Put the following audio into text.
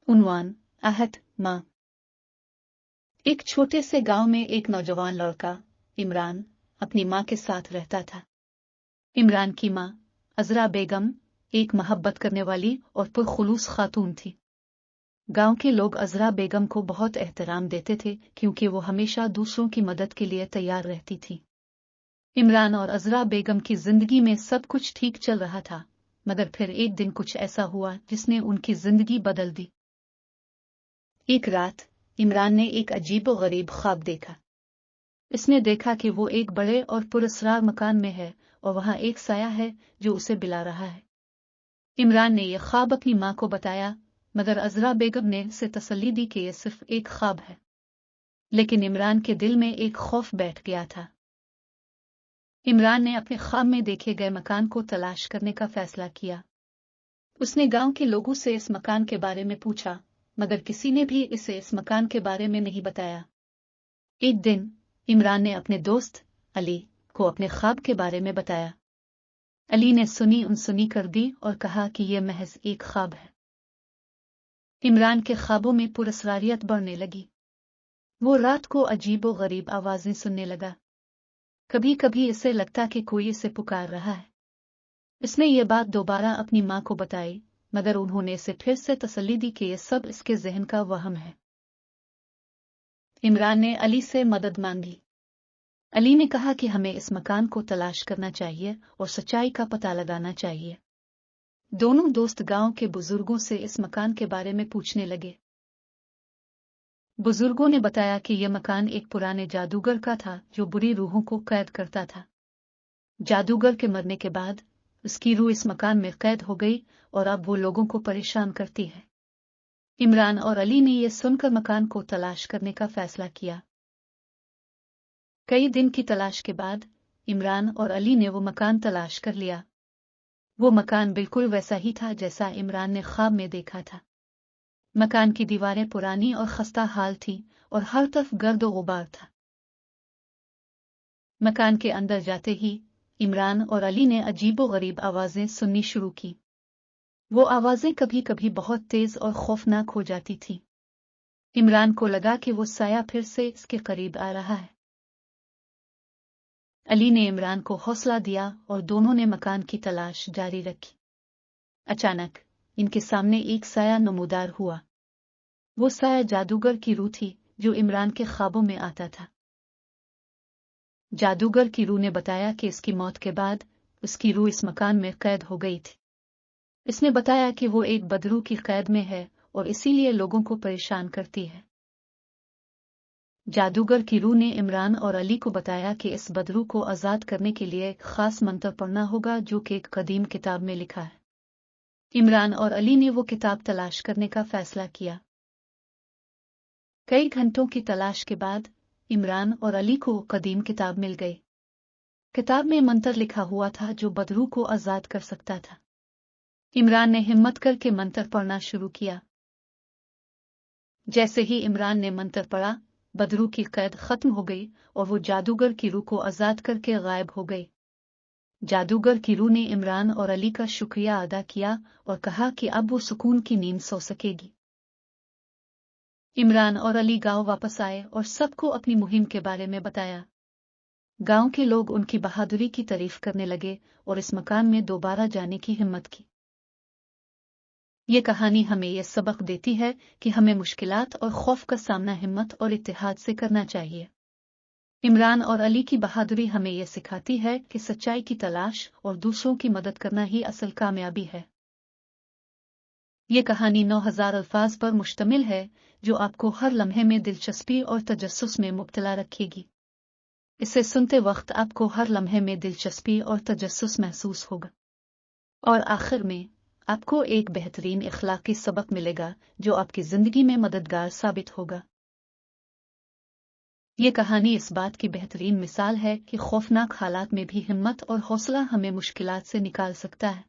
उन्वान आहत माँ। एक छोटे से गांव में एक नौजवान लड़का इमरान अपनी माँ के साथ रहता था। इमरान की माँ अजरा बेगम एक मोहब्बत करने वाली और पुरखुलूस खातून थी। गांव के लोग अजरा बेगम को बहुत एहतराम देते थे क्योंकि वो हमेशा दूसरों की मदद के लिए तैयार रहती थी। इमरान और अजरा बेगम की जिंदगी में सब कुछ ठीक चल रहा था, मगर फिर एक दिन कुछ ऐसा हुआ जिसने उनकी जिंदगी बदल दी। एक रात इमरान ने एक अजीबोगरीब ख्वाब देखा। इसने देखा कि वो एक बड़े और पुरस्कार मकान में है और वहां एक साया है जो उसे बुला रहा है। इमरान ने यह ख्वाब अपनी मां को बताया, मगर अजरा बेगम ने उसे तसल्ली दी कि यह सिर्फ एक ख्वाब है। लेकिन इमरान के दिल में एक खौफ बैठ गया था। इमरान ने अपने ख्वाब में देखे गए मकान को तलाश करने का फैसला किया। उसने गांव के लोगों से इस मकान के बारे में पूछा, मगर किसी ने भी इसे इस मकान के बारे में नहीं बताया। एक दिन इमरान ने अपने दोस्त अली को अपने ख्वाब के बारे में बताया। अली ने सुनी अनसुनी कर दी और कहा कि यह महज एक ख्वाब है। इमरान के ख्वाबों में पुरस्कारियत बढ़ने लगी। वो रात को अजीबो गरीब आवाजें सुनने लगा। कभी कभी इसे लगता कि कोई इसे पुकार रहा है। इसने ये बात दोबारा अपनी मां को बताई, मगर उन्होंने इसे फिर से तसल्ली दी कि यह सब इसके जहन का वहम है। इमरान ने अली से मदद मांगी। अली ने कहा कि हमें इस मकान को तलाश करना चाहिए और सच्चाई का पता लगाना चाहिए। दोनों दोस्त गांव के बुजुर्गों से इस मकान के बारे में पूछने लगे। बुजुर्गों ने बताया कि यह मकान एक पुराने जादूगर का था जो बुरी रूहों को कैद करता था। जादूगर के मरने के बाद उसकी रूह इस मकान में कैद हो गई और अब वो लोगों को परेशान करती है। इमरान और अली ने यह सुनकर मकान को तलाश करने का फैसला किया। कई दिन की तलाश के बाद इमरान और अली ने वो मकान तलाश कर लिया। वो मकान बिल्कुल वैसा ही था जैसा इमरान ने ख्वाब में देखा था। मकान की दीवारें पुरानी और खस्ता हाल थी और हर तरफ गर्द गुबार था। मकान के अंदर जाते ही इमरान और अली ने अजीबोगरीब आवाजें सुननी शुरू की। वो आवाजें कभी कभी बहुत तेज और खौफनाक हो जाती थी। इमरान को लगा कि वो साया फिर से इसके करीब आ रहा है। अली ने इमरान को हौसला दिया और दोनों ने मकान की तलाश जारी रखी। अचानक इनके सामने एक साया नमूदार हुआ। वो साया जादूगर की रूह थी जो इमरान के ख्वाबों में आता था। जादूगर की रूह ने बताया कि इसकी मौत के बाद उसकी रूह इस मकान में कैद हो गई थी। इसने बताया कि वो एक बदरू की कैद में है और इसीलिए लोगों को परेशान करती है। जादूगर की रूह ने इमरान और अली को बताया कि इस बदरू को आजाद करने के लिए एक खास मंत्र पढ़ना होगा जो कि एक कदीम किताब में लिखा है। इमरान और अली ने वो किताब तलाश करने का फैसला किया। कई घंटों की तलाश के बाद इमरान और अली को कदीम किताब मिल गई। किताब में मंत्र लिखा हुआ था जो बदरू को आजाद कर सकता था। इमरान ने हिम्मत करके मंत्र पढ़ना शुरू किया। जैसे ही इमरान ने मंत्र पढ़ा, बदरू की कैद खत्म हो गई और वो जादूगर की रूह को आजाद करके गायब हो गई। जादूगर की रूह ने इमरान और अली का शुक्रिया अदा किया और कहा कि अब वो सुकून की नींद सो सकेगी। इमरान और अली गांव वापस आए और सबको अपनी मुहिम के बारे में बताया। गांव के लोग उनकी बहादुरी की तारीफ करने लगे और इस मकान में दोबारा जाने की हिम्मत की। ये कहानी हमें यह सबक देती है कि हमें मुश्किलात और खौफ का सामना हिम्मत और इत्तेहाद से करना चाहिए। इमरान और अली की बहादुरी हमें यह सिखाती है कि सच्चाई की तलाश और दूसरों की मदद करना ही असल कामयाबी है। ये कहानी 9000 अल्फाज पर मुश्तमिल है जो आपको हर लम्हे में दिलचस्पी और तजस्सुस में मुब्तला रखेगी। इसे सुनते वक्त आपको हर लम्हे में दिलचस्पी और तजस्सुस महसूस होगा और आखिर में आपको एक बेहतरीन इखलाकी सबक मिलेगा जो आपकी जिंदगी में मददगार साबित होगा। ये कहानी इस बात की बेहतरीन मिसाल है कि खौफनाक हालात में भी हिम्मत और हौसला हमें मुश्किलात से निकाल सकता है।